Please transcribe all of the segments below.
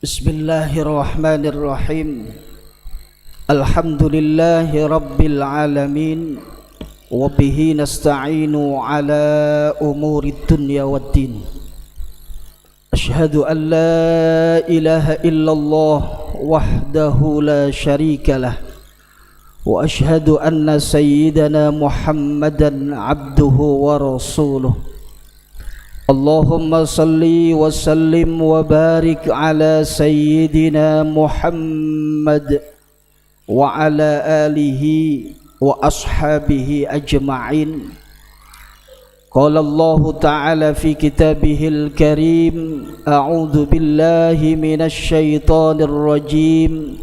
Bismillahirrahmanirrahim. Alhamdulillahi rabbil alamin. Wa bihi nasta'inu ala umurid dunya waddin. Ashhadu an la ilaha illallah wahdahu la syarika lah. Wa ashhadu anna sayyidana Muhammadan abduhu wa rasuluh. Allahumma salli wa sallim wa barik ala sayyidina Muhammad wa ala alihi wa ashabihi ajma'in. Qala Allah ta'ala fi kitabihil karim, a'udzu billahi minasy syaithanir rajim.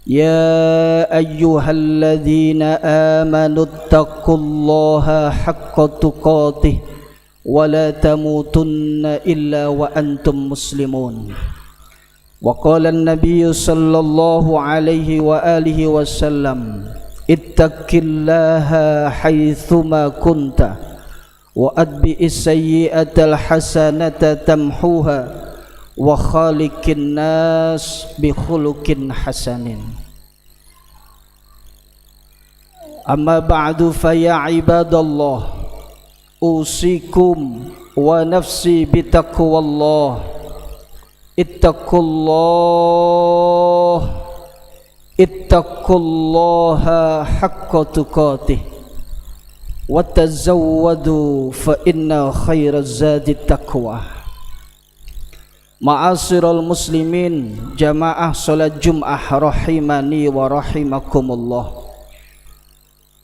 Ya ayyuhalladzina amanu taqullaha haqqa tuqatih wa la tamutunna illa wa antum muslimun. Wa qala an-nabiy sallallahu alaihi wa alihi wasallam, ittaqillaha haitsuma kunta wa adbi'is sayyi'atal hasanata tamhuha wa khaliqin nas bi khuluqin hasanin. Amma ba'du fa ya ibadallah, usikum wa nafsi bitaqwallah. Ittaqullaha haqqa tuqatih wa tazawwadu fa inna khairaz zadi taqwa. Ma'asyiral muslimin, jamaah salat Jumat rahimani wa rahimakumullah.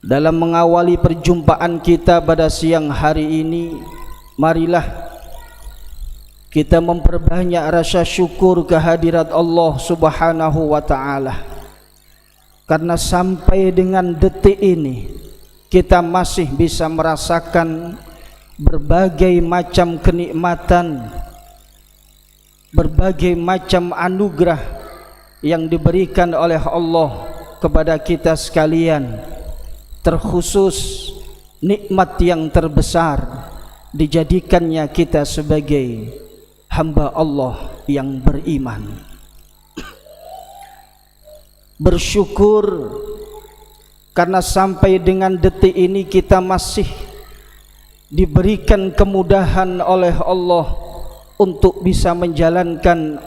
Dalam mengawali perjumpaan kita pada siang hari ini, marilah kita memperbanyak rasa syukur kehadirat Allah Subhanahu wa ta'ala. Karena sampai dengan detik ini kita masih bisa merasakan berbagai macam kenikmatan, berbagai macam anugerah yang diberikan oleh Allah kepada kita sekalian. Terkhusus nikmat yang terbesar, dijadikannya kita sebagai hamba Allah yang beriman. Bersyukur karena sampai dengan detik ini kita masih diberikan kemudahan oleh Allah untuk bisa menjalankan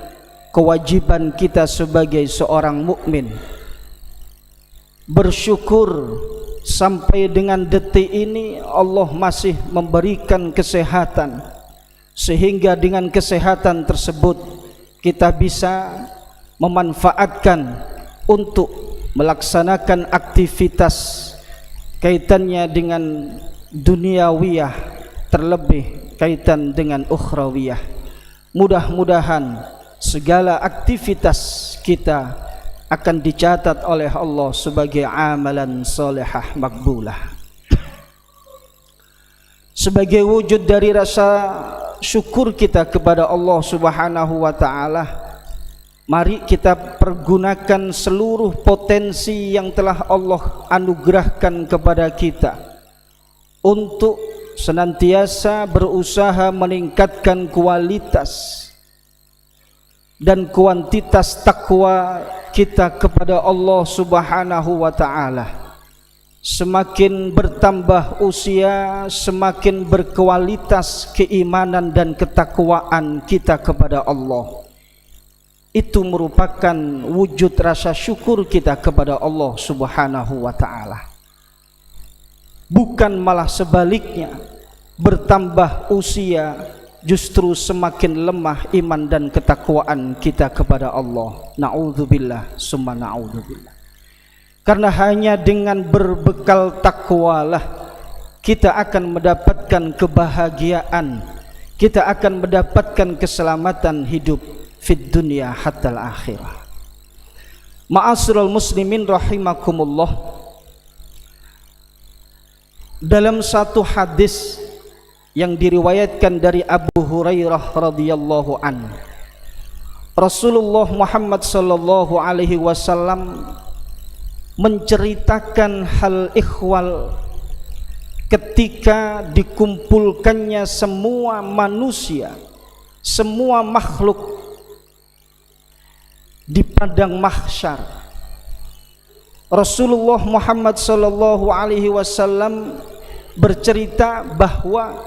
kewajiban kita sebagai seorang mukmin. Bersyukur sampai dengan detik ini Allah masih memberikan kesehatan, sehingga dengan kesehatan tersebut kita bisa memanfaatkan untuk melaksanakan aktivitas kaitannya dengan duniawiyah, terlebih kaitan dengan ukhrawiyah. Mudah-mudahan segala aktivitas kita akan dicatat oleh Allah sebagai amalan salihah makbulah. Sebagai wujud dari rasa syukur kita kepada Allah Subhanahu wa ta'ala, mari kita pergunakan seluruh potensi yang telah Allah anugerahkan kepada kita untuk senantiasa berusaha meningkatkan kualitas dan kuantitas takwa kita kepada Allah Subhanahu wa ta'ala. Semakin bertambah usia, semakin berkualitas keimanan dan ketakwaan kita kepada Allah. Itu merupakan wujud rasa syukur kita kepada Allah Subhanahu wa ta'ala. Bukan malah sebaliknya, bertambah usia justru semakin lemah iman dan ketakwaan kita kepada Allah. Na'udzubillah summa na'udzubillah. Karena hanya dengan berbekal takwalah kita akan mendapatkan kebahagiaan, kita akan mendapatkan keselamatan hidup fid dunya hatal akhirah. Ma'asyiral muslimin rahimakumullah. Dalam satu hadis yang diriwayatkan dari Abu Hurairah radhiyallahu an, Rasulullah Muhammad sallallahu alaihi wasallam menceritakan hal ikhwal ketika dikumpulkannya semua manusia, semua makhluk di padang mahsyar. Rasulullah Muhammad sallallahu alaihi wasallam bercerita bahwa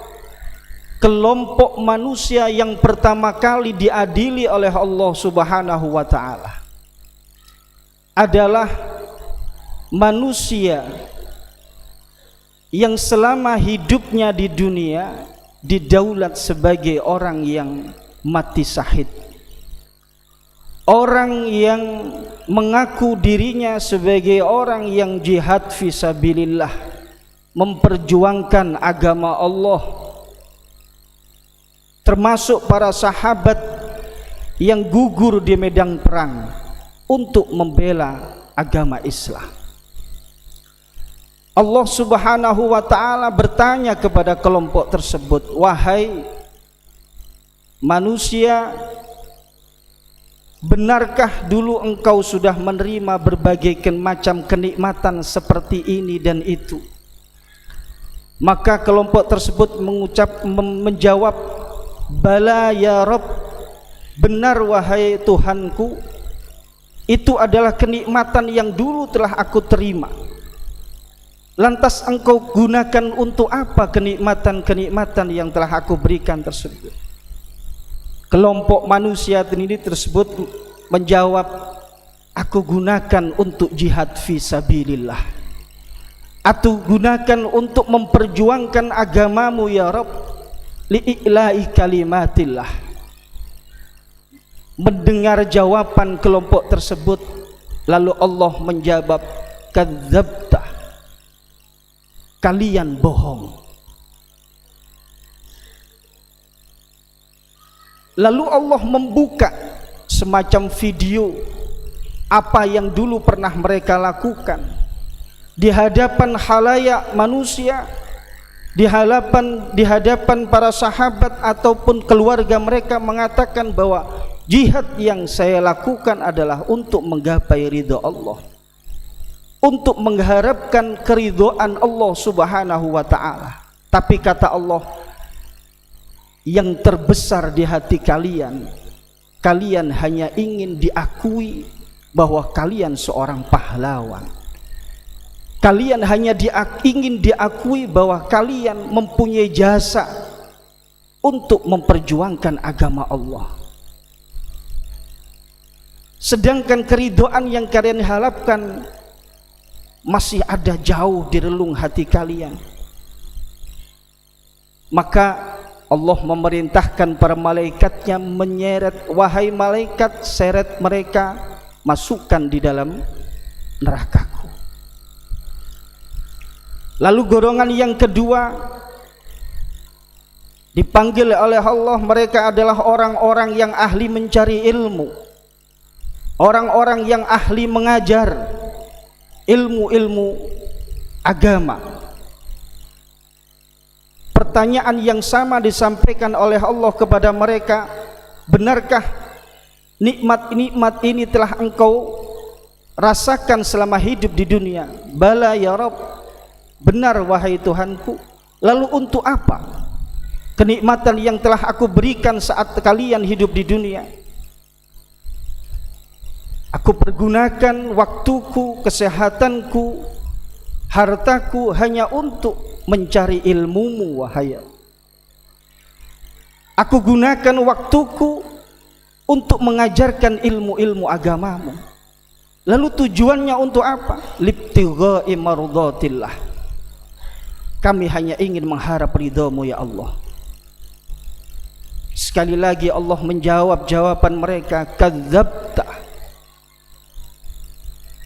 kelompok manusia yang pertama kali diadili oleh Allah Subhanahu wa taala adalah manusia yang selama hidupnya di dunia didaulat sebagai orang yang mati syahid, orang yang mengaku dirinya sebagai orang yang jihad fisabilillah, memperjuangkan agama Allah, termasuk para sahabat yang gugur di medan perang untuk membela agama Islam. Allah Subhanahu wa taala bertanya kepada kelompok tersebut, wahai manusia, benarkah dulu engkau sudah menerima berbagai macam kenikmatan seperti ini dan itu? Maka kelompok tersebut menjawab, bala ya Rabb, benar wahai Tuhanku, itu adalah kenikmatan yang dulu telah aku terima. Lantas engkau gunakan untuk apa kenikmatan-kenikmatan yang telah aku berikan tersebut? Kelompok manusia ini tersebut menjawab, aku gunakan untuk jihad fisabilillah, aku gunakan untuk memperjuangkan agamamu ya Rabb, li'i'la'i kalimatillah. Mendengar jawaban kelompok tersebut, lalu Allah menjawab, kadzabta, kalian bohong. Lalu Allah membuka semacam video apa yang dulu pernah mereka lakukan di hadapan khalayak manusia, di hadapan para sahabat ataupun keluarga mereka, mengatakan bahwa jihad yang saya lakukan adalah untuk menggapai ridha Allah, untuk mengharapkan keridhaan Allah Subhanahu wa taala. Tapi kata Allah, yang terbesar di hati kalian, kalian hanya ingin diakui bahwa kalian seorang pahlawan. Kalian hanya ingin diakui bahwa kalian mempunyai jasa untuk memperjuangkan agama Allah. Sedangkan keridhaan yang kalian harapkan masih ada jauh di relung hati kalian. Maka Allah memerintahkan para malaikatnya menyeret, wahai malaikat, seret mereka, masukkan di dalam nerakaku. Lalu golongan yang kedua dipanggil oleh Allah, mereka adalah orang-orang yang ahli mencari ilmu, orang-orang yang ahli mengajar ilmu-ilmu agama. Pertanyaan yang sama disampaikan oleh Allah kepada mereka, benarkah nikmat-nikmat ini telah engkau rasakan selama hidup di dunia? Bala ya Rabb, benar wahai Tuhanku. Lalu untuk apa kenikmatan yang telah aku berikan saat kalian hidup di dunia? Aku pergunakan waktuku, kesehatanku, hartaku hanya untuk mencari ilmumu wahai. Aku gunakan waktuku untuk mengajarkan ilmu-ilmu agamamu. Lalu tujuannya untuk apa? Libtigha'i mardatillah, kami hanya ingin mengharap ridhamu ya Allah. Sekali lagi Allah menjawab jawaban mereka, kadzabta,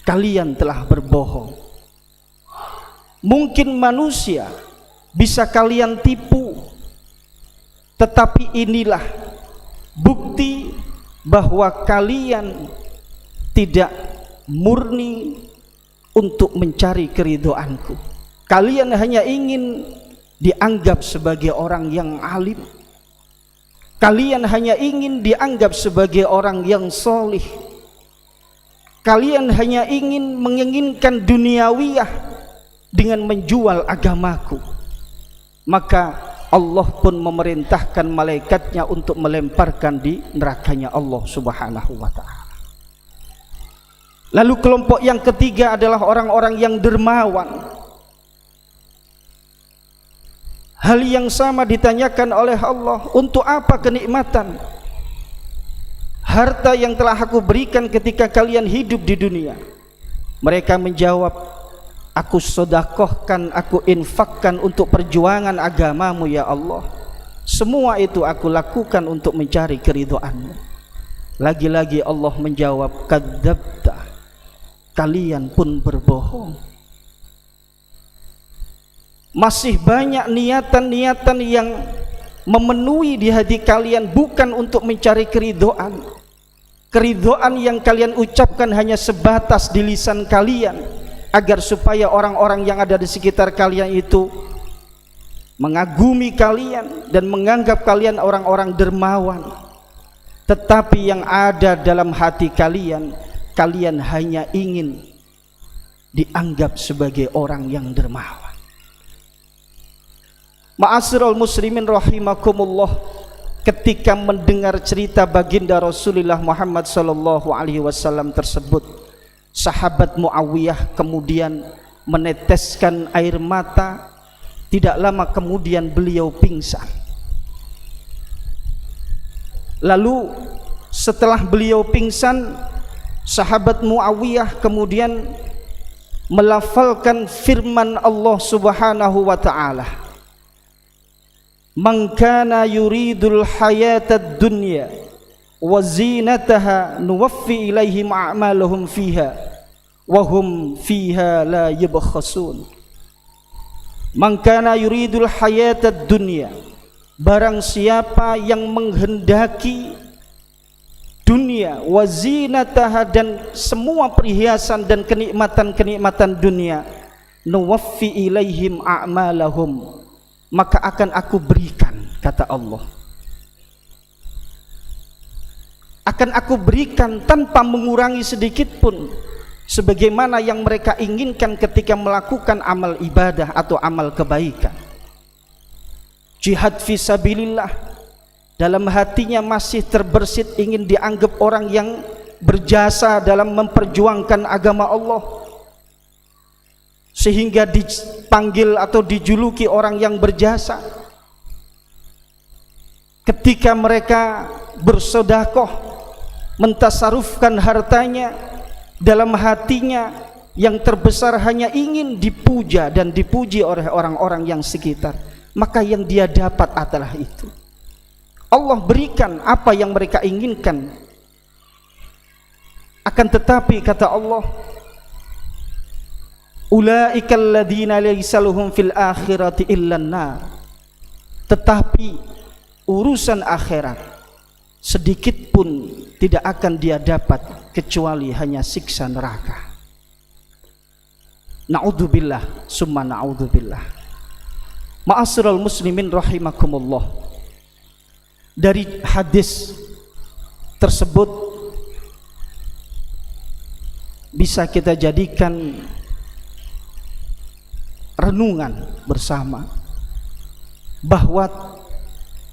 kalian telah berbohong. Mungkin manusia bisa kalian tipu, tetapi inilah bukti bahwa kalian tidak murni untuk mencari keridhaanku. Kalian hanya ingin dianggap sebagai orang yang alim, kalian hanya ingin dianggap sebagai orang yang solih, kalian hanya ingin menginginkan duniawiyah dengan menjual agamaku. Maka Allah pun memerintahkan malaikatnya untuk melemparkan di nerakanya Allah Subhanahu wa ta'ala. Lalu kelompok yang ketiga adalah orang-orang yang dermawan. Hal yang sama ditanyakan oleh Allah, untuk apa kenikmatan? Harta yang telah aku berikan ketika kalian hidup di dunia. Mereka menjawab, aku sedekahkan, aku infakkan untuk perjuangan agamamu ya Allah. Semua itu aku lakukan untuk mencari keridhaanmu. Lagi-lagi Allah menjawab, kadzabta, kalian pun berbohong. Masih banyak niatan-niatan yang memenuhi di hati kalian bukan untuk mencari keridhaan. Keridhaan yang kalian ucapkan hanya sebatas di lisan kalian, agar supaya orang-orang yang ada di sekitar kalian itu mengagumi kalian dan menganggap kalian orang-orang dermawan. Tetapi yang ada dalam hati kalian, kalian hanya ingin dianggap sebagai orang yang dermawan. Ma'asyiral muslimin rahimakumullah, ketika mendengar cerita baginda Rasulullah Muhammad sallallahu alaihi wasallam tersebut, sahabat Muawiyah kemudian meneteskan air mata. Tidak lama kemudian beliau pingsan. Lalu setelah beliau pingsan, sahabat Muawiyah kemudian melafalkan firman Allah Subhanahu wa ta'ala, man kana yuridul hayatad dunya wa zinataha nuwaffi ilaihim a'malahum fiha wa hum fiha la yubkhasun. Man kana yuridul hayatad dunya, barang siapa yang menghendaki dunia, wa zinataha, dan semua perhiasan dan kenikmatan-kenikmatan dunia, nuwaffi ilaihim a'malahum, maka akan aku berikan, kata Allah, akan aku berikan tanpa mengurangi sedikit pun, sebagaimana yang mereka inginkan ketika melakukan amal ibadah atau amal kebaikan. Jihad fisabilillah, dalam hatinya masih terbersit ingin dianggap orang yang berjasa dalam memperjuangkan agama Allah, sehingga dipanggil atau dijuluki orang yang berjasa. Ketika mereka bersedekah, mentasarufkan hartanya, dalam hatinya yang terbesar hanya ingin dipuja dan dipuji oleh orang-orang yang sekitar, maka yang dia dapat adalah itu. Allah berikan apa yang mereka inginkan. Akan tetapi kata Allah, ulaikal ladzina laysa lahum fil akhirati illan nar, tetapi urusan akhirat sedikit pun tidak akan dia dapat kecuali hanya siksa neraka. Na'udzubillah summa na'udzubillah. Ma'asyiral muslimin rahimakumullah, dari hadis tersebut bisa kita jadikan renungan bersama bahwa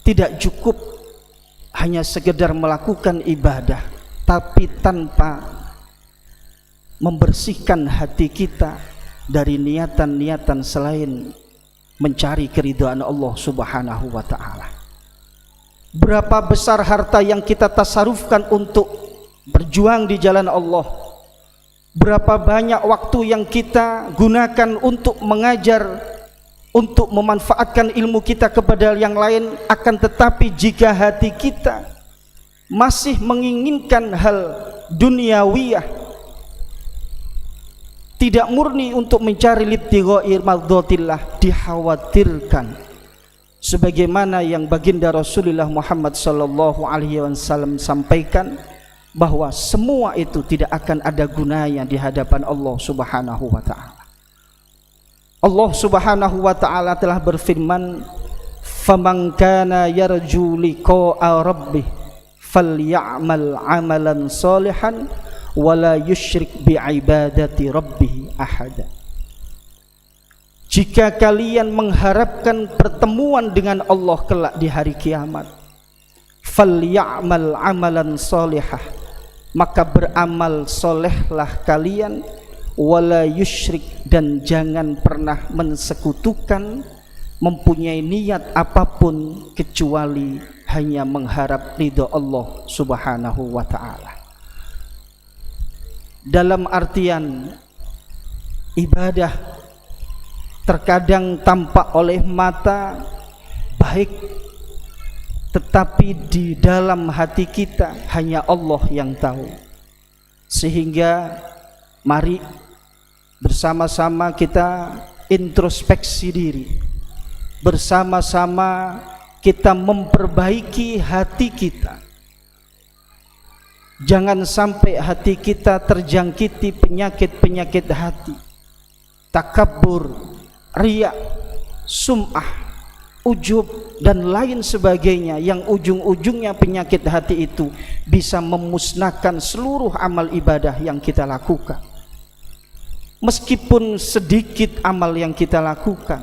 tidak cukup hanya sekedar melakukan ibadah, tapi tanpa membersihkan hati kita dari niatan-niatan selain mencari keridhaan Allah Subhanahu wa ta'ala. Berapa besar harta yang kita tasarufkan untuk berjuang di jalan Allah, berapa banyak waktu yang kita gunakan untuk mengajar, untuk memanfaatkan ilmu kita kepada yang lain, akan tetapi jika hati kita masih menginginkan hal duniawiyah, tidak murni untuk mencari libtighair mardhatillah, dikhawatirkan sebagaimana yang baginda Rasulullah Muhammad sallallahu alaihi wasallam sampaikan, bahwa semua itu tidak akan ada gunanya di hadapan Allah Subhanahu wa ta'ala. Allah Subhanahu wa ta'ala telah berfirman, faman kana yarju liqa'a rabbih falya'mal 'amalan shalihan wala yusyrik bi'ibadati rabbih ahada. Jika kalian mengharapkan pertemuan dengan Allah kelak di hari kiamat, falya'mal 'amalan shalihah, maka beramal solehlah kalian, wala yusyrik, dan jangan pernah mensekutukan, mempunyai niat apapun kecuali hanya mengharap ridha Allah Subhanahu wa ta'ala. Dalam artian ibadah terkadang tampak oleh mata baik, tetapi di dalam hati kita hanya Allah yang tahu. Sehingga mari bersama-sama kita introspeksi diri, bersama-sama kita memperbaiki hati kita. Jangan sampai hati kita terjangkiti penyakit-penyakit hati, takabur, riya, sum'ah, ujub, dan lain sebagainya, yang ujung-ujungnya penyakit hati itu bisa memusnahkan seluruh amal ibadah yang kita lakukan. Meskipun sedikit amal yang kita lakukan,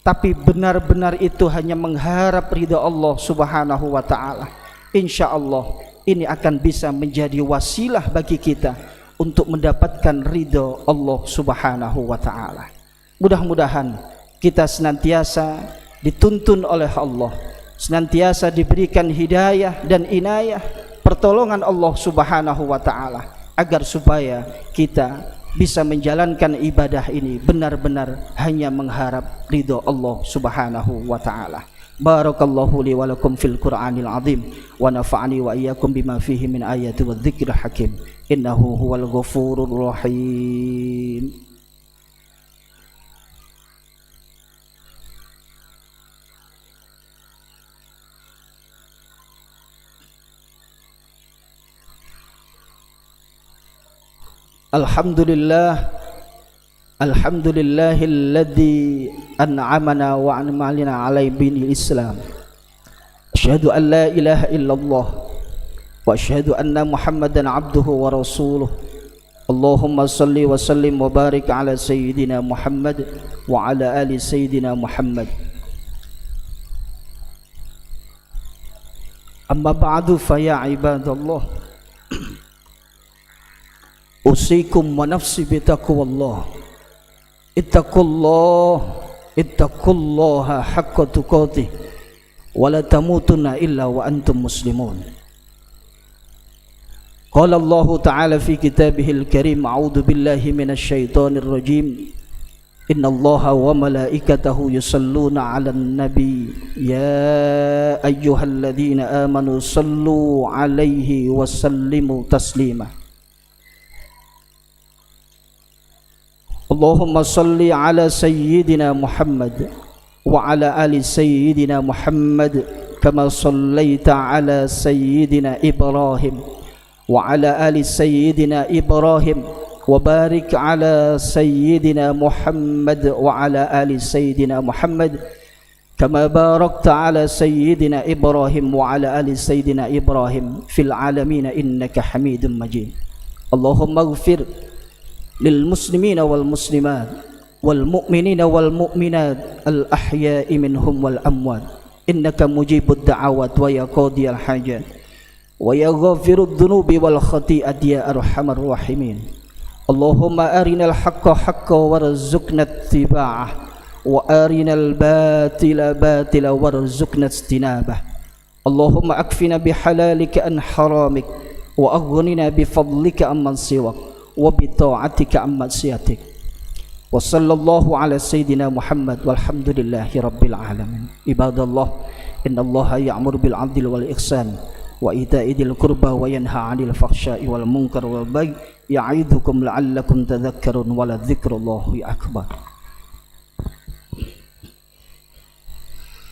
tapi benar-benar itu hanya mengharap ridha Allah Subhanahu wa ta'ala, insya Allah ini akan bisa menjadi wasilah bagi kita untuk mendapatkan ridha Allah Subhanahu wa ta'ala. Mudah-mudahan kita senantiasa dituntun oleh Allah, senantiasa diberikan hidayah dan inayah, pertolongan Allah Subhanahu wa ta'ala, agar supaya kita bisa menjalankan ibadah ini benar-benar hanya mengharap ridha Allah Subhanahu wa ta'ala. Barakallahu li wa lakum fil Qur'anil azim, wa nafa'ani wa iyyakum bima fihi min ayati wa dzikril hakim, innahu huwal ghafurur rahim. Alhamdulillahilladzi an'amana wa an'amana alai binil Islam. Asyhadu an la ilaha illallah wa asyhadu anna Muhammadan abduhu wa rasuluh. Allahumma salli wa sallim wa barik ala sayyidina Muhammad wa ala ali sayyidina Muhammad. Amma ba'du fa ya ibadallah, usikum wa nafsi bitaqwallah. Ittaqullaha haqqa tuqatih wa la tamutunna illa wa antum muslimun. Qala Allah ta'ala fi kitabihil karim, a'udzu billahi minasy syaithanir rajim. Innallaha wa malaikatahu yusalluna 'alan nabi ya ayyuhalladzina amanu sallu 'alaihi wa sallimu taslima. Allahumma salli ala sayyidina Muhammad wa ala ali sayyidina Muhammad kama sallaita ala sayyidina Ibrahim wa ala ali sayyidina Ibrahim wa barik ala sayyidina Muhammad wa ala ali sayyidina Muhammad kama barakta ala sayyidina Ibrahim wa ala ali sayyidina Ibrahim fil alamin innaka Hamidum Majid. Allahumma ighfir lil muslimina wal muslimat wal mu'minina wal mu'minat al ahya'i minhum wal amwat innaka mujibud da'awat wa ya qadiyal hajat wa ya ghafirudz dzunubi wal khati'ati ya arhamar rahimin. Allahumma arinal haqqa haqqan warzuqna ittiba'ah wa arinal batila batila warzuqna ijtinabah. Allahumma akfina bihalalika an haramik wa aghnina bifadlika amman siwak wa bi ta'atika amma siyatik. Wa sallallahu ala sayyidina Muhammad walhamdulillahi rabbil alamin. Ibadallah, innallaha ya'muru bil 'adli wal ihsan wa ita'i dzil qurba wa yanha 'anil fahsya'i wal munkar wal baghi ya'idukum la'allakum tadhakkarun wa la dzikrullahi akbar.